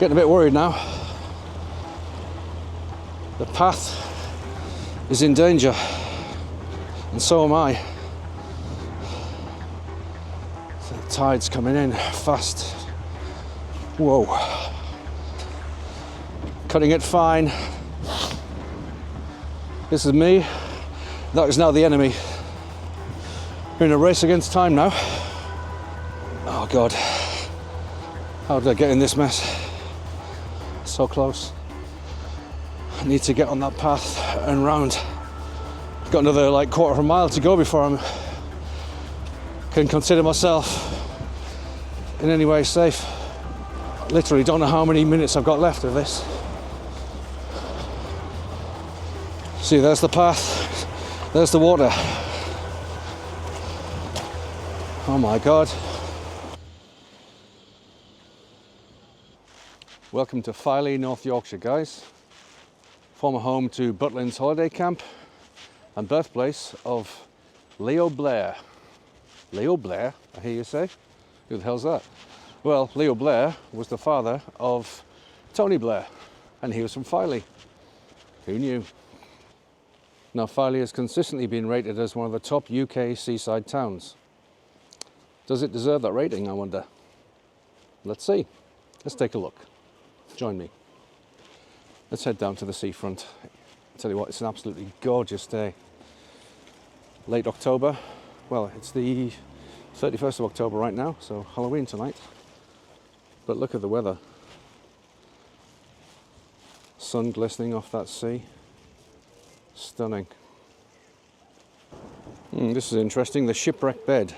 Getting a bit worried now. The path is in danger, and so am I. The tide's coming in fast. Whoa. Cutting it fine. This is me. That is now the enemy. We're in a race against time now. Oh God. How did I get in this mess? So close. I need to get on that path and round. I've got another like quarter of a mile to go before I can consider myself in any way safe. I literally don't know how many minutes I've got left of this. See, there's the path, there's the water. Oh my God. Welcome to Filey, North Yorkshire, guys. Former home to Butlins Holiday Camp and birthplace of Leo Blair. Leo Blair, I hear you say? Who the hell's that? Well, Leo Blair was the father of Tony Blair, and he was from Filey. Who knew? Now, Filey has consistently been rated as one of the top UK seaside towns. Does it deserve that rating, I wonder? Let's see. Let's take a look. Join me. Let's head down to the seafront. I tell you what, it's an absolutely gorgeous day. Late October. Well, it's the 31st of October right now, so Halloween tonight. But look at the weather. Sun glistening off that sea. Stunning. This is interesting, the shipwreck bed.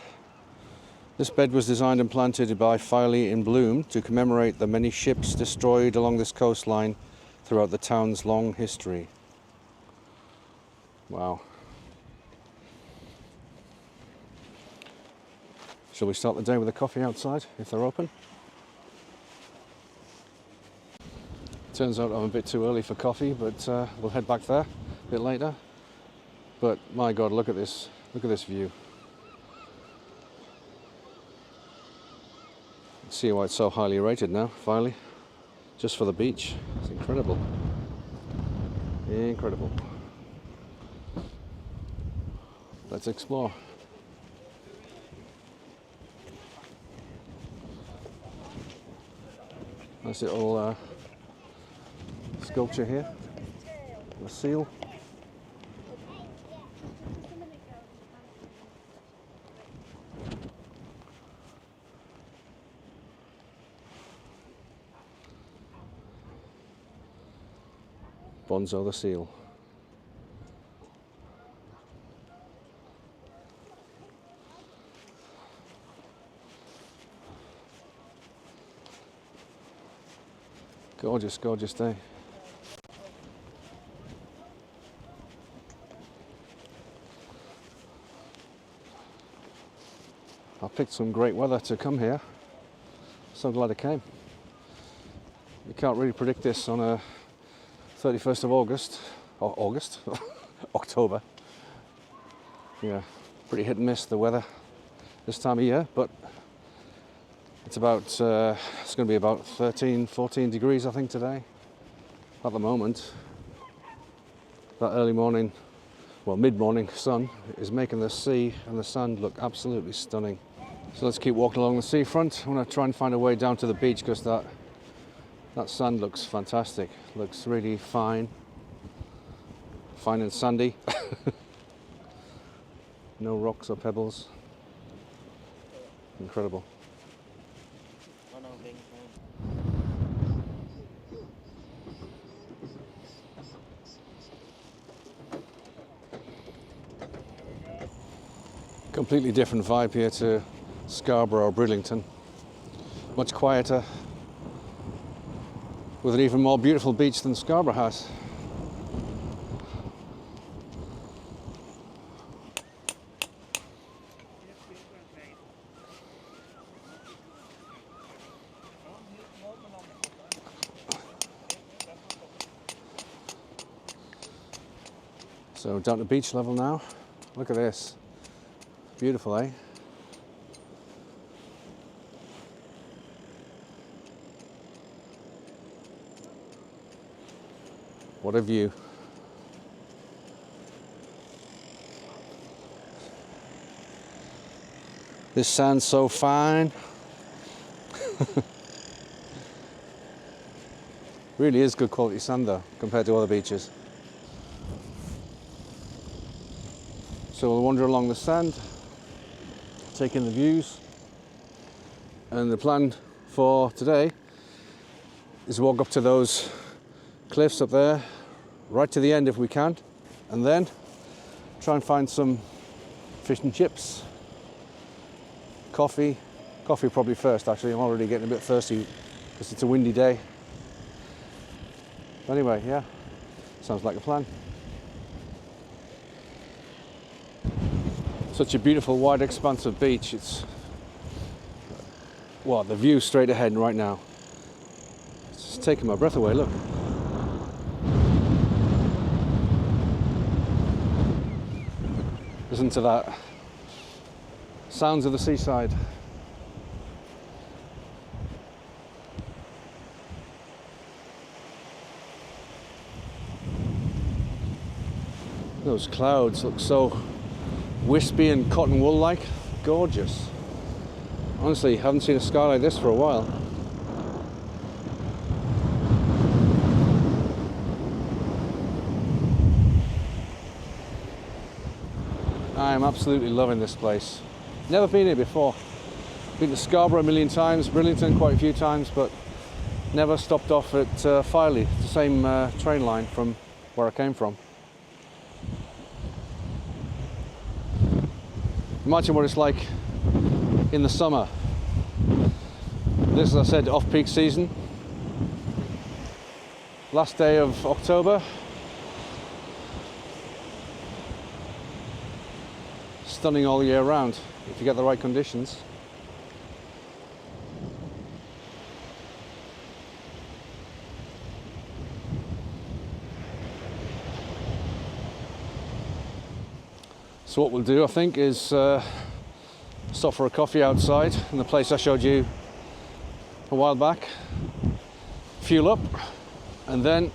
This bed was designed and planted by Filey in Bloom to commemorate the many ships destroyed along this coastline throughout the town's long history. Wow. Shall we start the day with a coffee outside, if they're open? Turns out I'm a bit too early for coffee, but we'll head back there a bit later. But my God, look at this view. See why it's so highly rated now, Filey. Just for the beach. It's incredible. Incredible. Let's explore. Nice little sculpture here. The seal. Bonzo the seal. Gorgeous, gorgeous day. I picked some great weather to come here. So glad I came. You can't really predict this on a 31st of August, or August, October. Yeah, pretty hit and miss the weather this time of year, but it's about, it's going to be about 13, 14 degrees I think today, at the moment. That early morning, well mid-morning sun is making the sea and the sand look absolutely stunning. So let's keep walking along the seafront. I want to try and find a way down to the beach because that sand looks fantastic. Looks really fine and sandy. No rocks or pebbles. Incredible. Completely different vibe here to Scarborough or Bridlington. Much quieter, with an even more beautiful beach than Scarborough has. So down to beach level now. Look at this. Beautiful, eh? What a view. This sand's so fine. Really is good quality sand though, compared to other beaches. So we'll wander along the sand, take in the views. And the plan for today is walk up to those cliffs up there, right to the end if we can, and then try and find some fish and chips. Coffee probably first actually. I'm already getting a bit thirsty because it's a windy day. But anyway, yeah, sounds like a plan. Such a beautiful wide expanse of beach. It's, well, the view straight ahead right now. It's just taking my breath away, look. Listen to that. Sounds of the seaside. Those clouds look so wispy and cotton wool like. Gorgeous. Honestly, haven't seen a sky like this for a while. I am absolutely loving this place. Never been here before. Been to Scarborough a million times, Bridlington quite a few times, but never stopped off at Filey, the same train line from where I came from. Imagine what it's like in the summer. This, as I said, off-peak season. Last day of October. Stunning all year round, if you get the right conditions. So what we'll do, I think, is stop for a coffee outside in the place I showed you a while back, fuel up, and then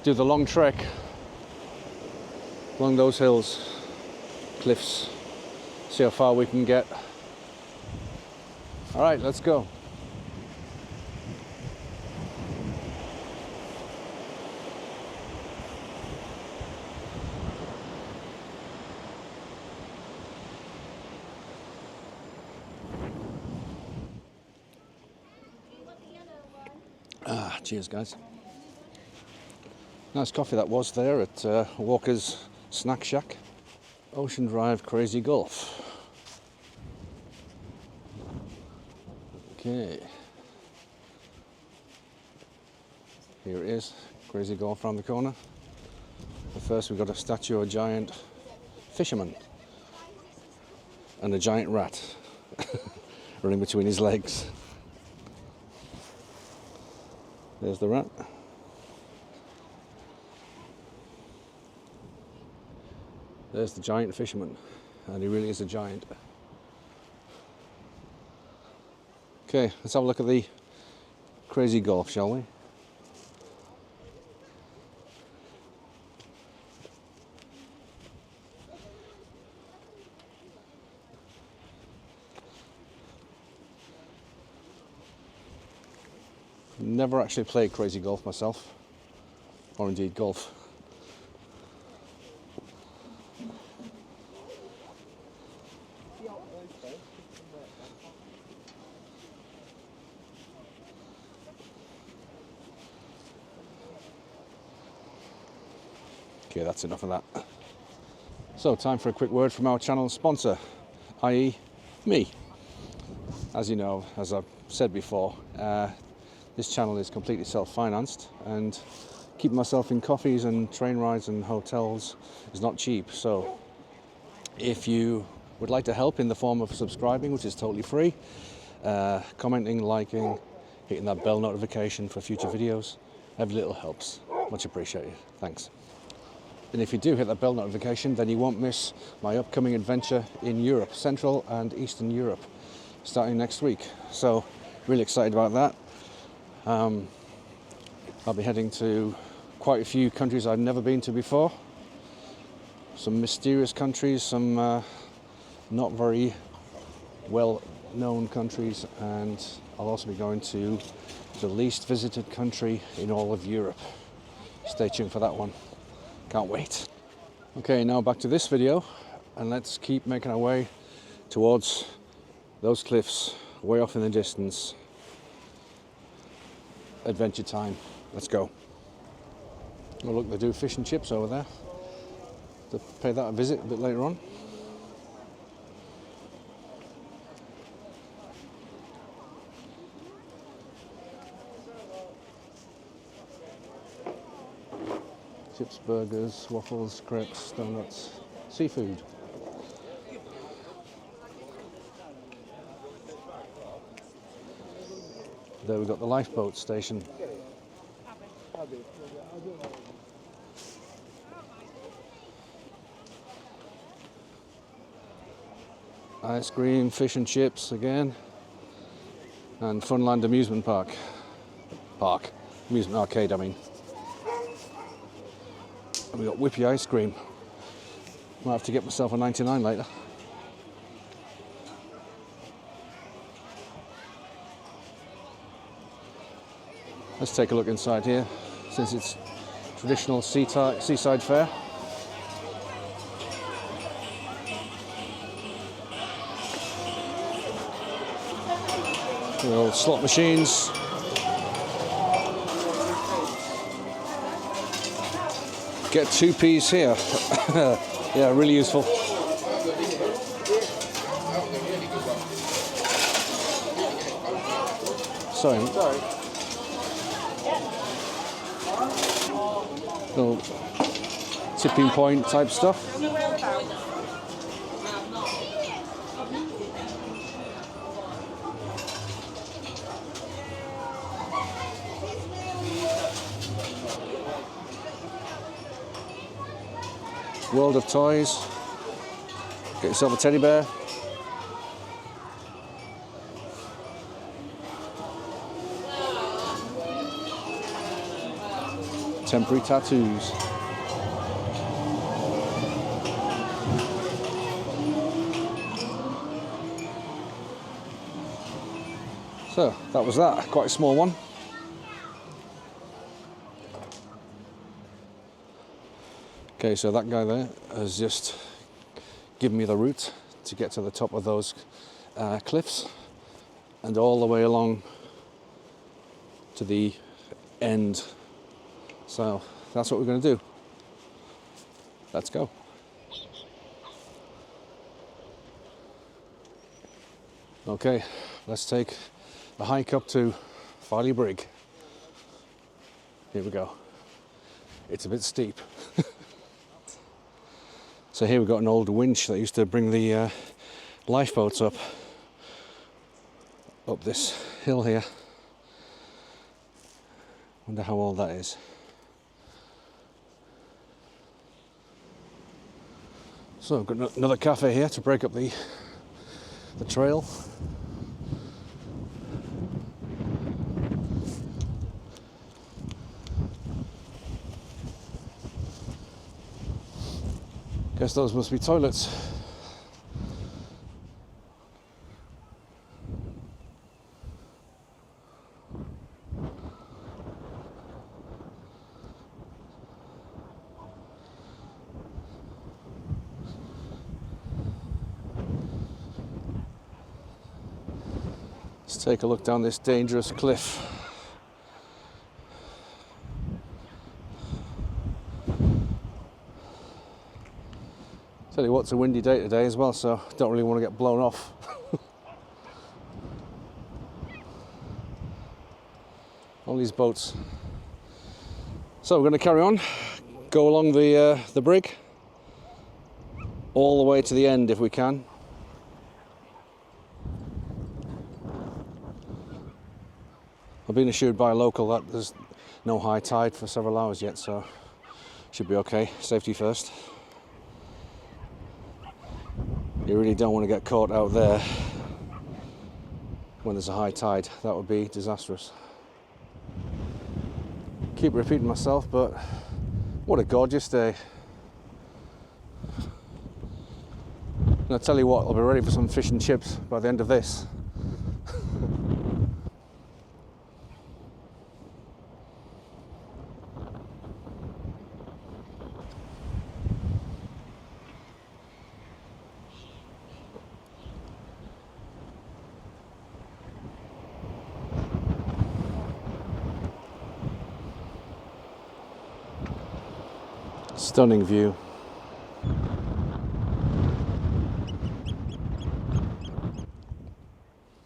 do the long trek along those hills, cliffs, see how far we can get. All right, let's go. Cheers, guys. Nice coffee that was there at Walker's Snack Shack. Ocean Drive Crazy Golf. Okay. Here it is, Crazy Golf around the corner. But first we've got a statue of a giant fisherman and a giant rat running between his legs. There's the rat. There's the giant fisherman, and he really is a giant. Okay, let's have a look at the Crazy Golf, shall we? Never actually played Crazy Golf myself, or indeed golf. Okay, that's enough of that. So, time for a quick word from our channel sponsor, i.e. me. As you know, as I've said before, this channel is completely self-financed, and keeping myself in coffees and train rides and hotels is not cheap. So if you would like to help in the form of subscribing, which is totally free, commenting, liking, hitting that bell notification for future videos, every little helps. Much appreciated. Thanks. And if you do hit that bell notification, then you won't miss my upcoming adventure in Europe, Central and Eastern Europe, starting next week. So really excited about that. I'll be heading to quite a few countries I've never been to before. Some mysterious countries, some not very well known countries, and I'll also be going to the least visited country in all of Europe. Stay tuned for that one. Can't wait. Okay, now back to this video, and let's keep making our way towards those cliffs way off in the distance. Adventure time. Let's go. Oh look, they do fish and chips over there. To pay that a visit a bit later on. Chips, burgers, waffles, crepes, donuts, seafood. There we've got the lifeboat station. Ice cream, fish and chips again, and Funland Amusement Park. Amusement Arcade, I mean. And we got whippy ice cream. Might have to get myself a 99 later. Let's take a look inside here, since it's traditional seaside fare. The old slot machines. Get 2p's here. Yeah, really useful. Sorry. Little tipping point type stuff. World of toys. Get yourself a teddy bear. Temporary tattoos. So that was that, quite a small one. Okay, so that guy there has just given me the route to get to the top of those cliffs and all the way along to the end. So that's what we're going to do. Let's go. Okay, let's take a hike up to Filey Brigg. Here we go. It's a bit steep. So here we've got an old winch that used to bring the lifeboats up this hill here. Wonder how old that is. So I've got another cafe here to break up the trail. Guess those must be toilets. Let's take a look down this dangerous cliff. Tell you what, it's a windy day today as well, so don't really want to get blown off. All these boats. So we're going to carry on, go along the Brigg, all the way to the end if we can. I've been assured by a local that there's no high tide for several hours yet, so should be okay. Safety first. You really don't want to get caught out there when there's a high tide. That would be disastrous. Keep repeating myself, but what a gorgeous day. And I tell you what, I'll be ready for some fish and chips by the end of this. Stunning view.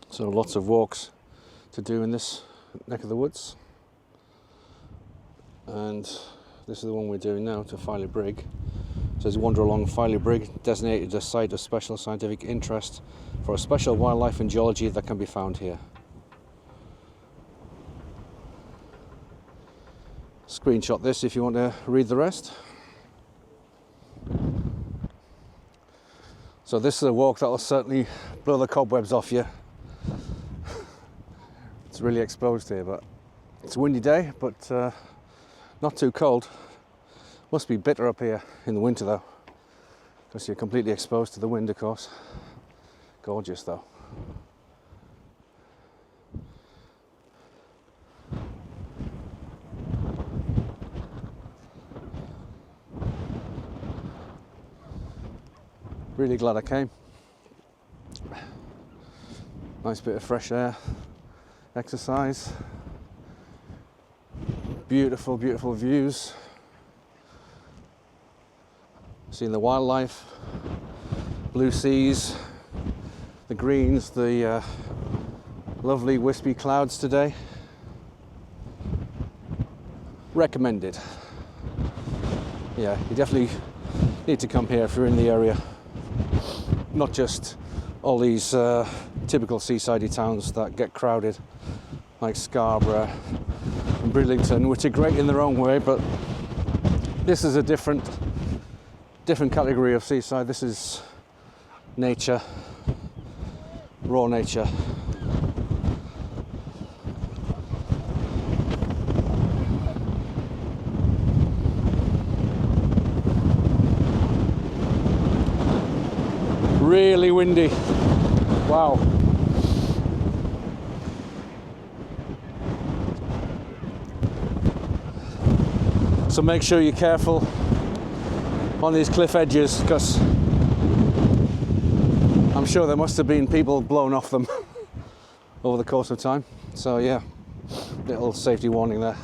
So lots of walks to do in this neck of the woods, and this is the one we're doing now to Filey Brigg. So as you wander along Filey Brigg, designated a site of special scientific interest for a special wildlife and geology that can be found here. Screenshot this if you want to read the rest. So this is a walk that will certainly blow the cobwebs off you. It's really exposed here, but it's a windy day, but not too cold. Must be bitter up here in the winter though, because you're completely exposed to the wind, of course. Gorgeous though. Really glad I came. Nice bit of fresh air, exercise, beautiful, beautiful views. Seeing the wildlife, blue seas, the greens, the lovely wispy clouds today. Recommended. Yeah, you definitely need to come here if you're in the area. Not just all these typical seasidey towns that get crowded, like Scarborough and Bridlington, which are great in their own way, but this is a different category of seaside. This is nature, raw nature. Really windy. Wow. So make sure you're careful on these cliff edges, because I'm sure there must have been people blown off them over the course of time. So yeah, little safety warning there.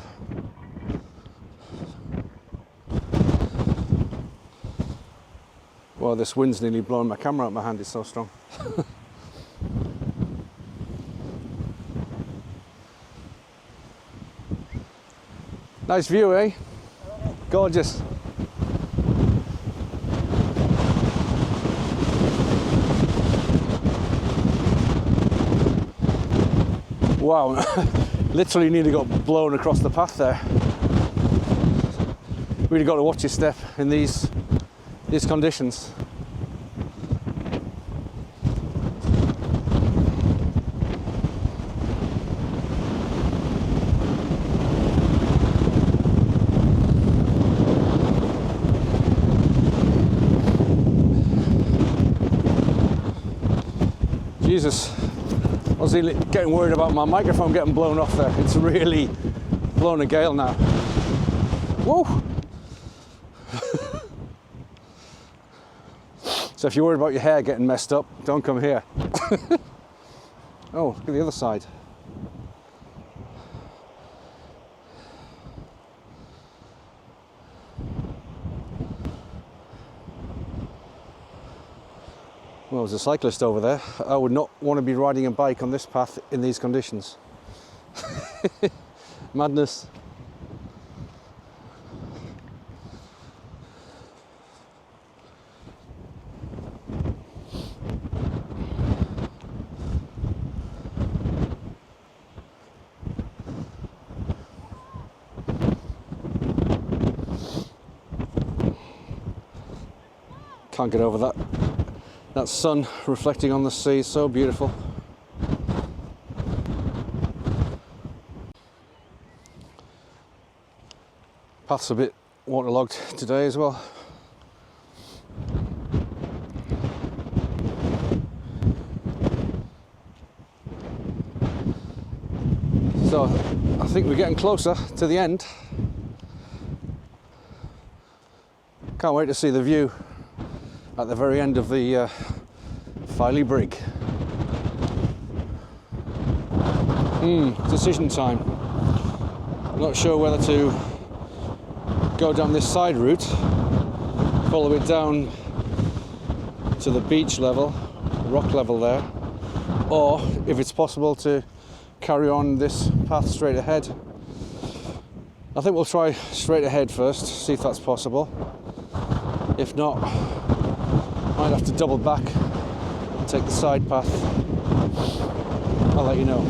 Well, this wind's nearly blowing my camera out my hand, it's so strong. Nice view, eh? Gorgeous. Wow, literally nearly got blown across the path there. Really got to watch your step in these conditions. Jesus, I was getting worried about my microphone getting blown off there. It's really blown a gale now. Whoa! So if you're worried about your hair getting messed up, don't come here. Oh, look at the other side. Well, there's a cyclist over there. I would not want to be riding a bike on this path in these conditions. Madness. Can't get over that. That sun reflecting on the sea, so beautiful. Path's a bit waterlogged today as well. So I think we're getting closer to the end. Can't wait to see the view at the very end of the Filey Brigg. Decision time. I'm not sure whether to go down this side route, follow it down to the beach level, rock level there, or if it's possible to carry on this path straight ahead. I think we'll try straight ahead first, see if that's possible. If not, might have to double back and take the side path. I'll let you know.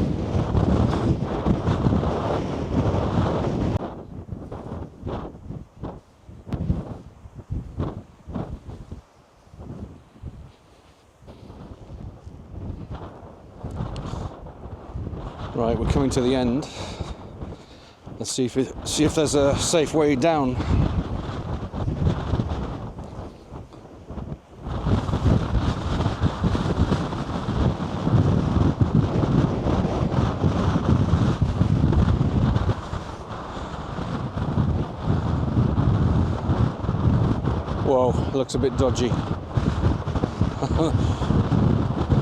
Right, we're coming to the end. Let's see if there's a safe way down. Whoa, looks a bit dodgy.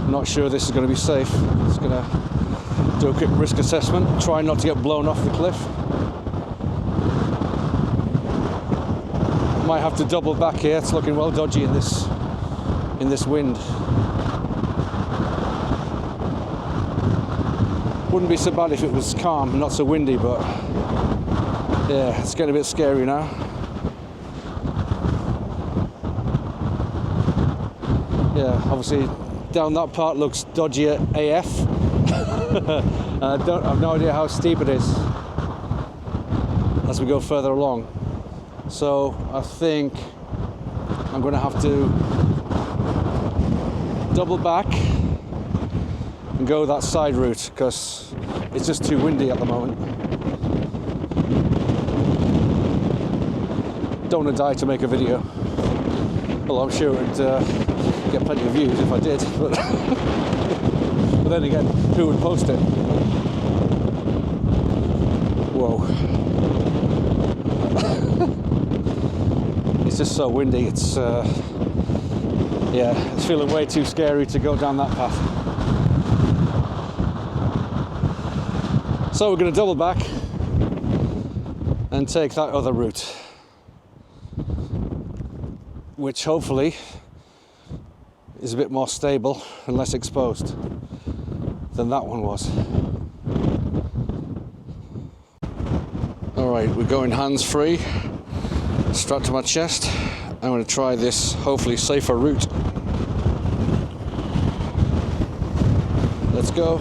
Not sure this is going to be safe. It's going to do a quick risk assessment, try not to get blown off the cliff. Might have to double back here, it's looking well dodgy in this wind. Wouldn't be so bad if it was calm and not so windy, but yeah, it's getting a bit scary now. Yeah, obviously down that part looks dodgy AF. I've no idea how steep it is as we go further along. So I think I'm going to have to double back and go that side route because it's just too windy at the moment. Don't want to die to make a video. Well, I'm sure it'd get plenty of views if I did, but but then again, who would post it? Whoa. It's just so windy, it's yeah, it's feeling way too scary to go down that path. So we're going to double back and take that other route, which hopefully is a bit more stable and less exposed than that one was. Alright, we're going hands-free, strapped to my chest. I'm going to try this hopefully safer route. Let's go.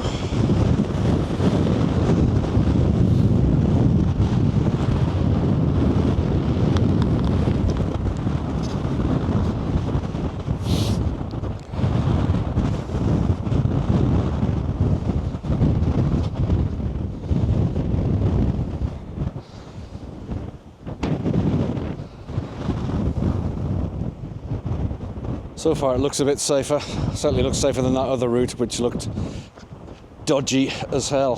So far it looks a bit safer, certainly looks safer than that other route which looked dodgy as hell.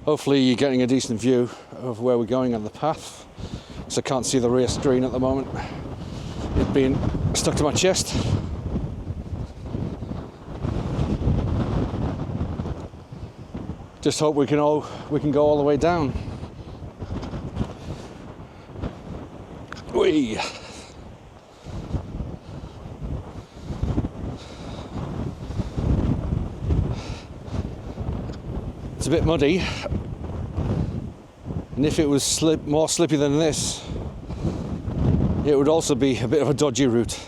Hopefully you're getting a decent view of where we're going on the path, because I can't see the rear screen at the moment, it being stuck to my chest. Just hope we can go all the way down. Whee! It's a bit muddy, and if it was more slippy than this, it would also be a bit of a dodgy route.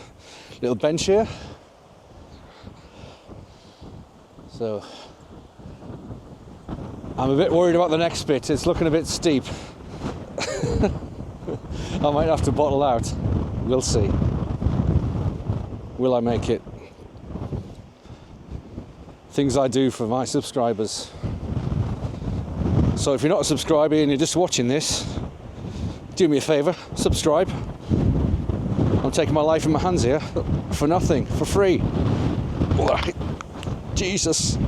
Little bench here. So I'm a bit worried about the next bit, it's looking a bit steep. I might have to bottle out. We'll see. Will I make it? Things I do for my subscribers. So if you're not a subscriber and you're just watching this, do me a favour, subscribe. I'm taking my life in my hands here for nothing, for free. Jesus.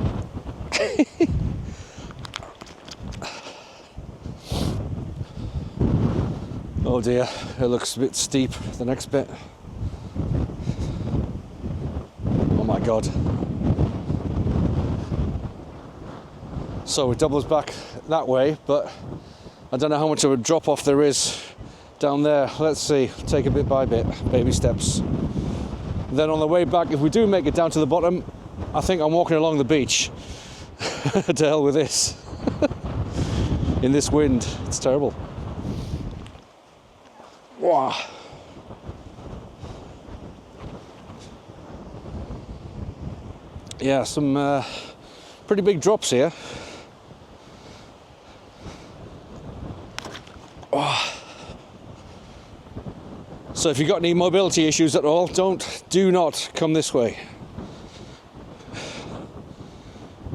Oh dear, it looks a bit steep, the next bit. Oh my God. So it doubles back that way, but I don't know how much of a drop off there is down there. Let's see, take it bit by bit, baby steps. Then on the way back, if we do make it down to the bottom, I think I'm walking along the beach. To hell with this. In this wind, it's terrible. Wow. Yeah, some pretty big drops here. Oh. So if you've got any mobility issues at all, do not come this way.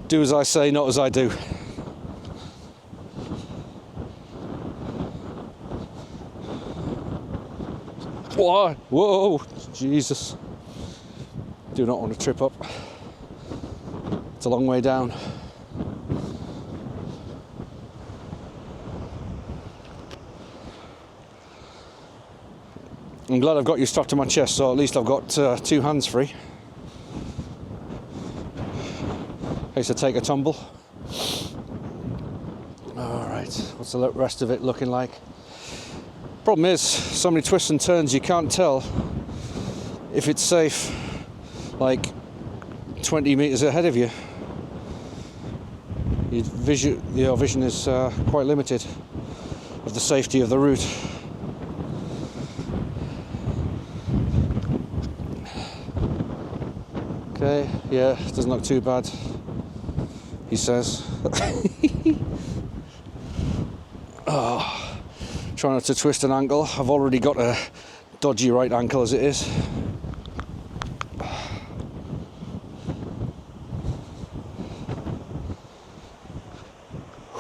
Do as I say, not as I do. Whoa, whoa, Jesus. Do not want to trip up. It's a long way down. I'm glad I've got you strapped to my chest, so at least I've got 2 hands free. In case I take a tumble. Alright, what's the rest of it looking like? Problem is, so many twists and turns you can't tell if it's safe like 20 metres ahead of you. Your vision is quite limited of the safety of the route. Okay, yeah, doesn't look too bad, he says. Oh, trying not to twist an ankle. I've already got a dodgy right ankle as it is.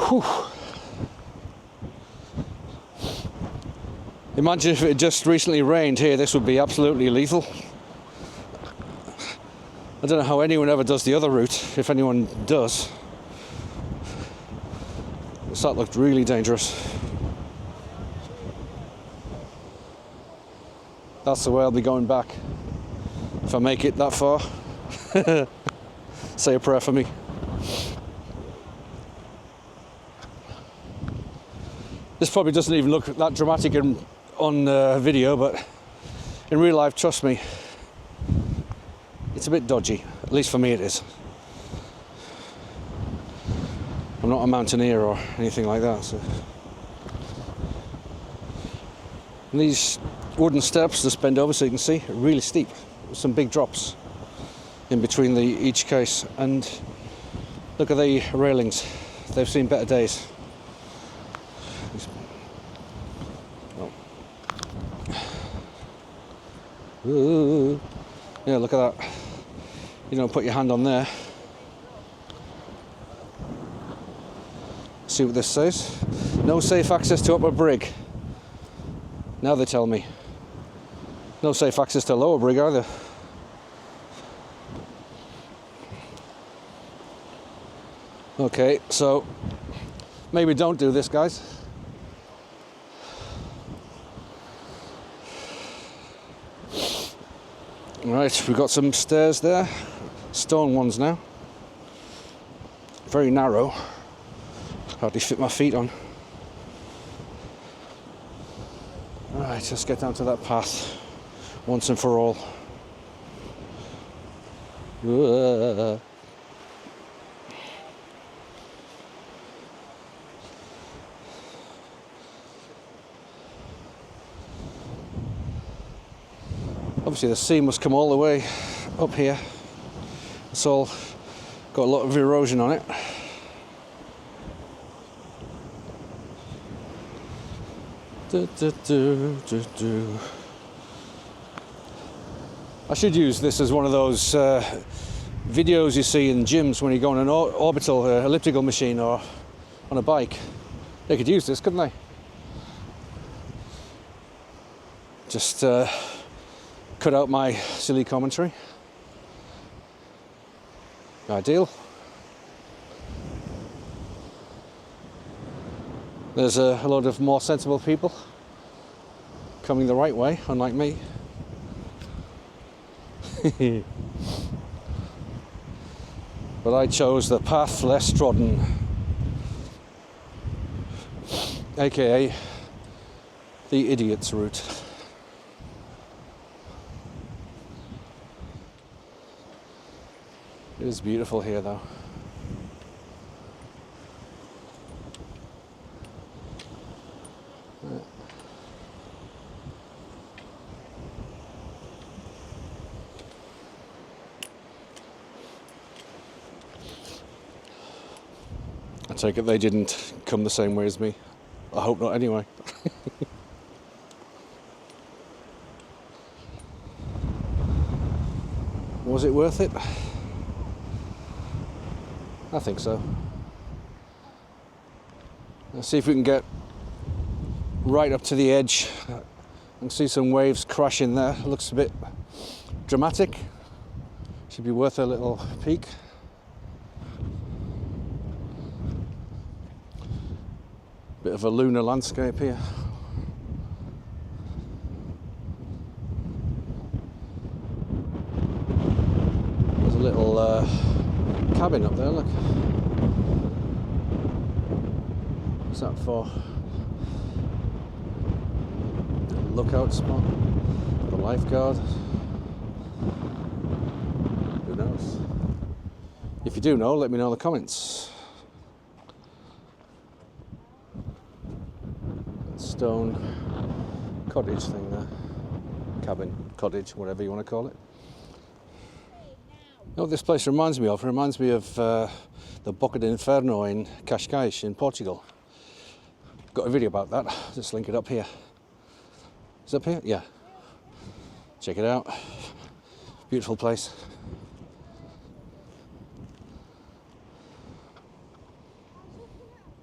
Whew. Imagine if it had just recently rained here, this would be absolutely lethal. I don't know how anyone ever does the other route, if anyone does. That looked really dangerous. That's the way I'll be going back. If I make it that far. Say a prayer for me. This probably doesn't even look that dramatic on video, but in real life, trust me, it's a bit dodgy. At least for me it is. I'm not a mountaineer or anything like that. So. And these wooden steps, just bend over so you can see, are really steep. Some big drops in between each case. And look at the railings. They've seen better days. Ooh. Yeah, look at that. You don't put your hand on there. See what this says. No safe access to Upper Brigg. Now they tell me. No safe access to Lower Brigg either. Okay, so maybe don't do this, guys. Right, we've got some stairs there. Stone ones now. Very narrow. Hardly fit my feet on. Right, let's get down to that path once and for all. Obviously the sea must come all the way up here. It's all got a lot of erosion on it. I should use this as one of those videos you see in gyms when you go on an orbital elliptical machine or on a bike. They could use this, couldn't they? Just cut out my silly commentary. Ideal. There's a lot of more sensible people coming the right way, unlike me. But I chose the path less trodden, aka the idiot's route. It is beautiful here though. I take it they didn't come the same way as me. I hope not anyway. Was it worth it? I think so. Let's see if we can get right up to the edge and see some waves crashing there. It looks a bit dramatic. Should be worth a little peek. Bit of a lunar landscape here. There's a little cabin up there, look. What's that for? Lookout spot? The lifeguard? Who knows? If you do know, let me know in the comments. Stone cottage thing there. Cabin, cottage, whatever you want to call it. You know what this place reminds me of? It reminds me of the Boca de Inferno in Cascais in Portugal. Got a video about that. Just link it up here. Is it up here? Yeah. Check it out. Beautiful place.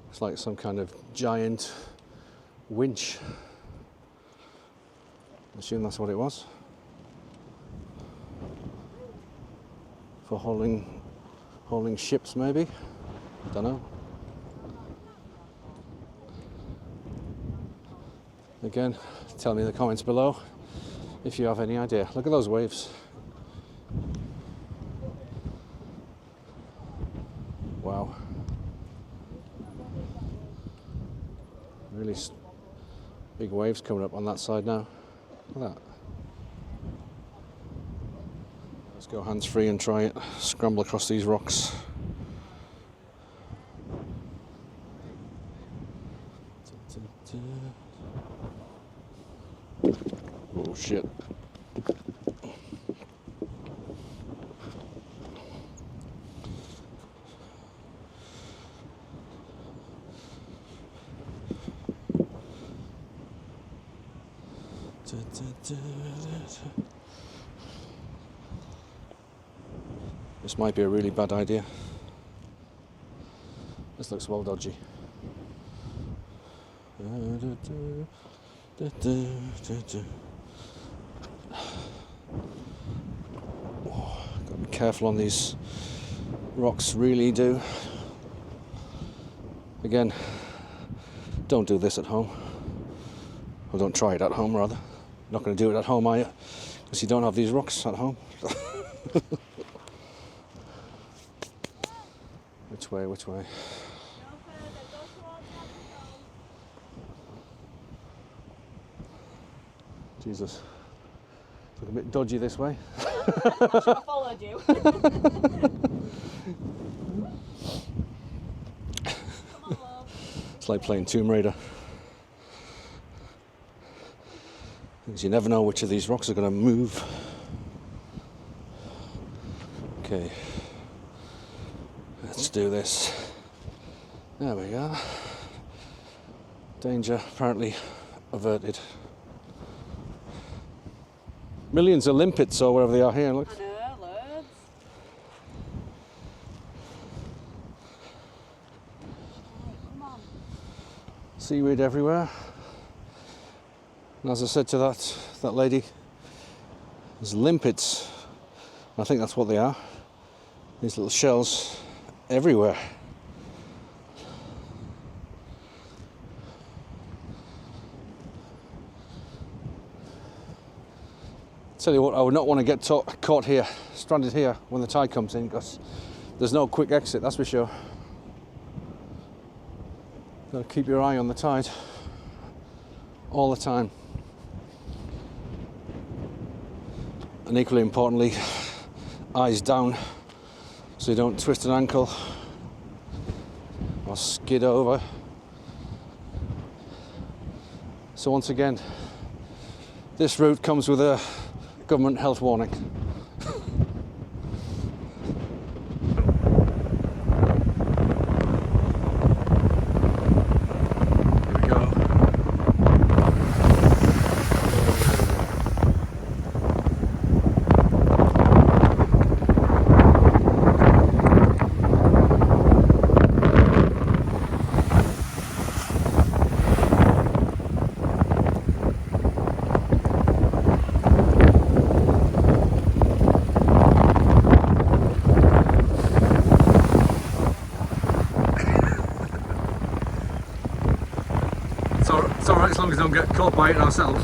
It's like some kind of giant winch. I assume that's what it was. For hauling ships, maybe? Don't know. Again, tell me in the comments below if you have any idea. Look at those waves. Wow. Really big waves coming up on that side now. Look at that. Let's go hands free and try it. Scramble across these rocks. Oh shit. This might be a really bad idea. This looks well dodgy. Gotta be careful on these rocks, really do. Again, don't do this at home. Or don't try it at home, rather. Not going to do it at home, are you? Because you don't have these rocks at home. Which way, which way? Jesus. It's a bit dodgy this way. I should have followed you. It's like playing Tomb Raider. Because you never know which of these rocks are going to move. Okay. Let's do this. There we go. Danger apparently averted. Millions of limpets or whatever they are here, look. I know, loads. Hey, come on. Seaweed everywhere. And as I said to that lady, there's limpets. I think that's what they are. These little shells everywhere. Tell you what, I would not want to get caught here, stranded here when the tide comes in, because there's no quick exit, that's for sure. Got to keep your eye on the tide all the time. And equally importantly, eyes down so you don't twist an ankle or skid over. So once again, this route comes with a government health warning. Here we go. It's alright as long as we don't get caught by it ourselves.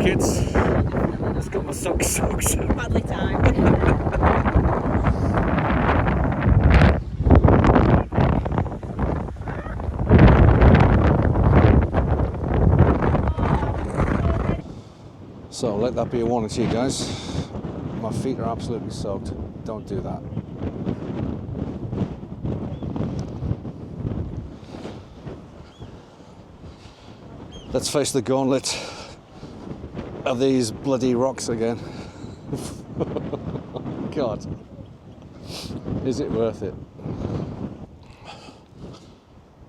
It's got my socks soaked. Badly timed. So let that be a warning to you guys. My feet are absolutely soaked. Don't do that. Let's face the gauntlet of these bloody rocks again. God, is it worth it?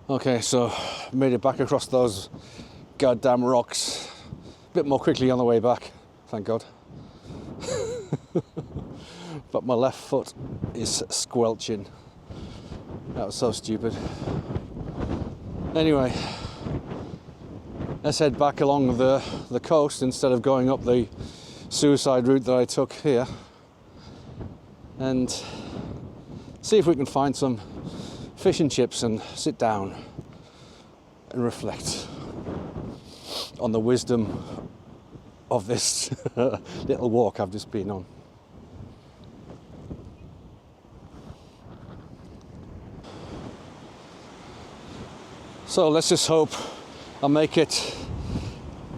Okay, so made it back across those goddamn rocks. A bit more quickly on the way back, thank God. But my left foot is squelching. That was so stupid. Anyway, let's head back along the coast instead of going up the Seaside route that I took here, and see if we can find some fish and chips and sit down and reflect on the wisdom of this little walk I've just been on. So let's just hope I'll make it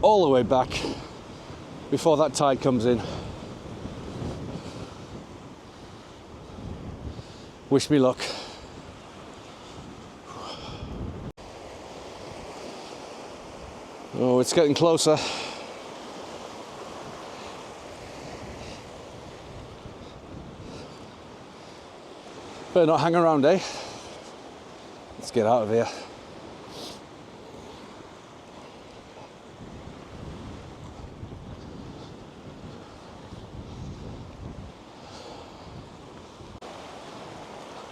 all the way back before that tide comes in. Wish me luck. Oh, it's getting closer. Better not hang around, eh? Let's get out of here.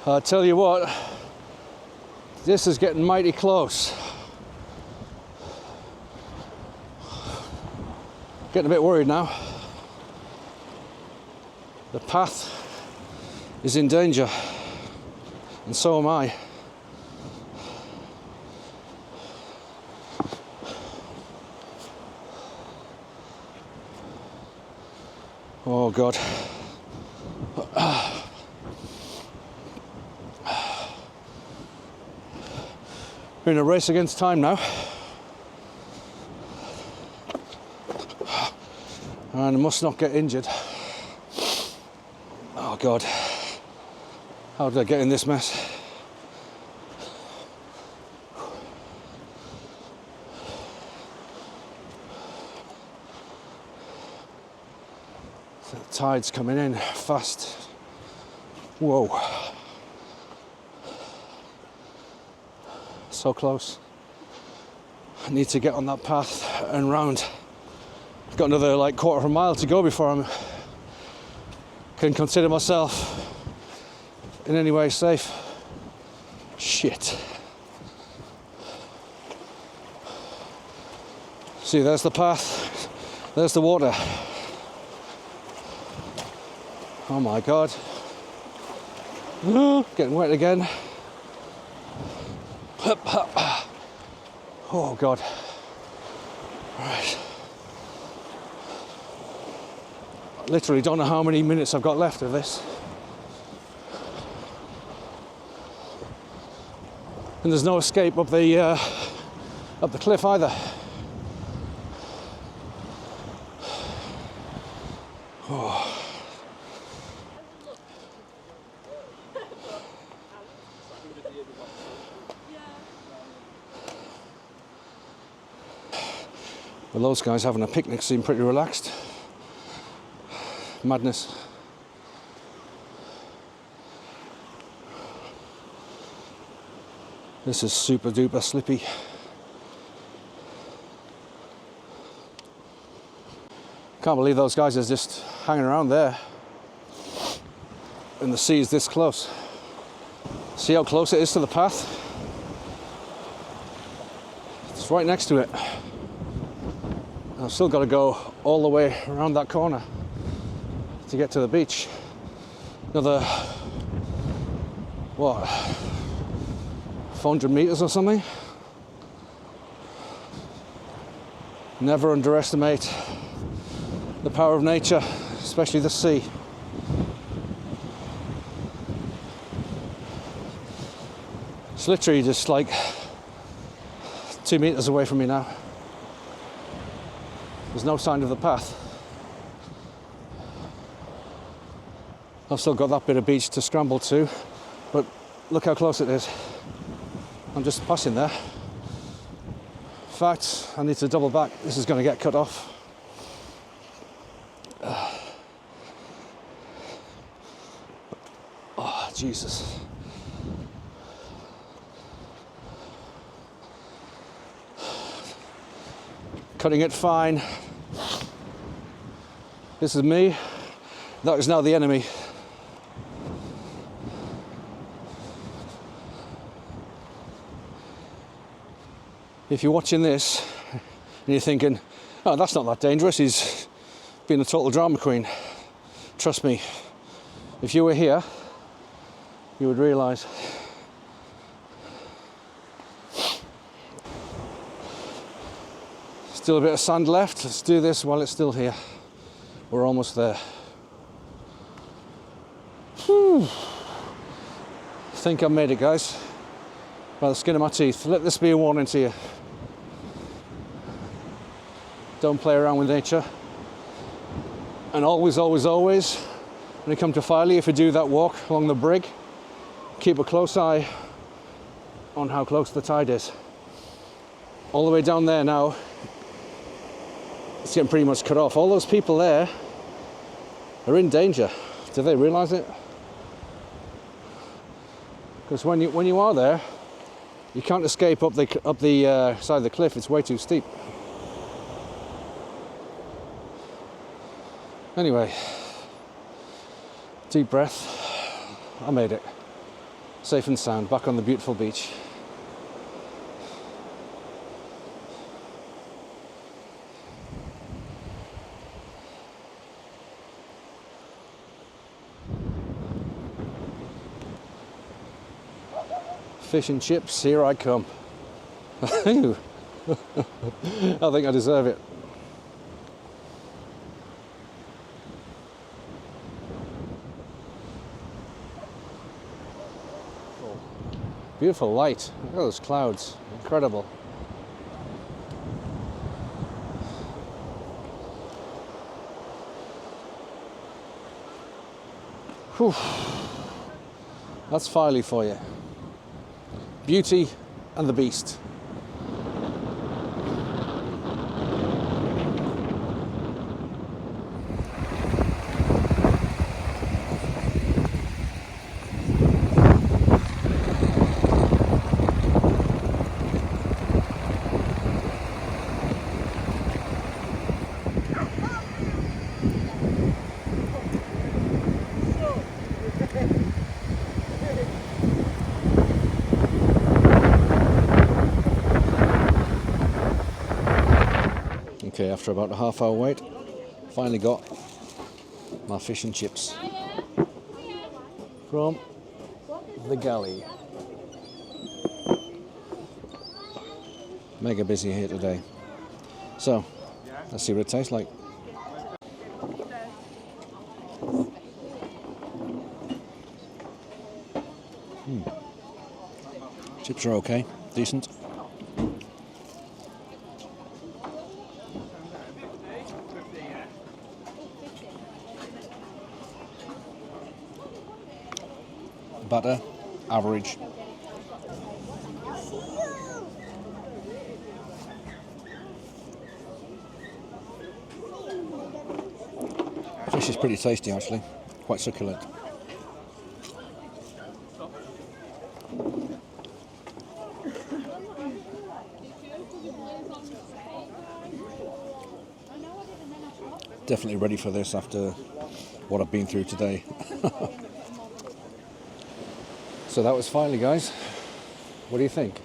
I tell you what, this is getting mighty close. Getting a bit worried now. The path is in danger, and so am I. Oh God. We're in a race against time now. And I must not get injured. Oh God. How did I get in this mess? The tide's coming in fast. Whoa. So close. I need to get on that path and round. I've got another like quarter of a mile to go before I can consider myself in any way safe. Shit. See, there's the path. There's the water. Oh my God. Getting wet again. Oh God. Right. I literally don't know how many minutes I've got left of this. And there's no escape up the cliff either. Oh. Well, those guys having a picnic seem pretty relaxed. Madness. This is super duper slippy. Can't believe those guys are just hanging around there. And the sea is this close. See how close it is to the path? It's right next to it. I've still got to go all the way around that corner to get to the beach. Another, what, 400 meters or something? Never underestimate the power of nature, especially the sea. It's literally just like 2 meters away from me now. There's no sign of the path. I've still got that bit of beach to scramble to, but look how close it is. I'm just passing there. In fact, I need to double back. This is going to get cut off. Oh, Jesus. Cutting it fine. This is me. That is now the enemy. If you're watching this and you're thinking, oh, that's not that dangerous, he's been a total drama queen. Trust me, if you were here, you would realise. Still a bit of sand left. Let's do this while it's still here. We're almost there. Whew. I think I made it, guys. By the skin of my teeth. Let this be a warning to you. Don't play around with nature. And always, always, always, when you come to Filey, if you do that walk along the Brigg, keep a close eye on how close the tide is. All the way down there now, it's getting pretty much cut off. All those people there are in danger. Do they realise it? Because when you are there, You can't escape up the side of the cliff. It's way too steep. Anyway, deep breath. I made it. Safe and sound, back on the beautiful beach. Fish and chips, here I come. I think I deserve it. Beautiful light. Look at those clouds. Incredible. Whew. That's Filey for you. Beauty and the Beast. Okay, after about a half-hour wait, finally got my fish and chips from the galley. Mega busy here today. So, let's see what it tastes like. Chips are okay, decent. Butter, average. Fish is pretty tasty actually, quite succulent. Definitely ready for this after what I've been through today. So that was Filey, guys. What do you think?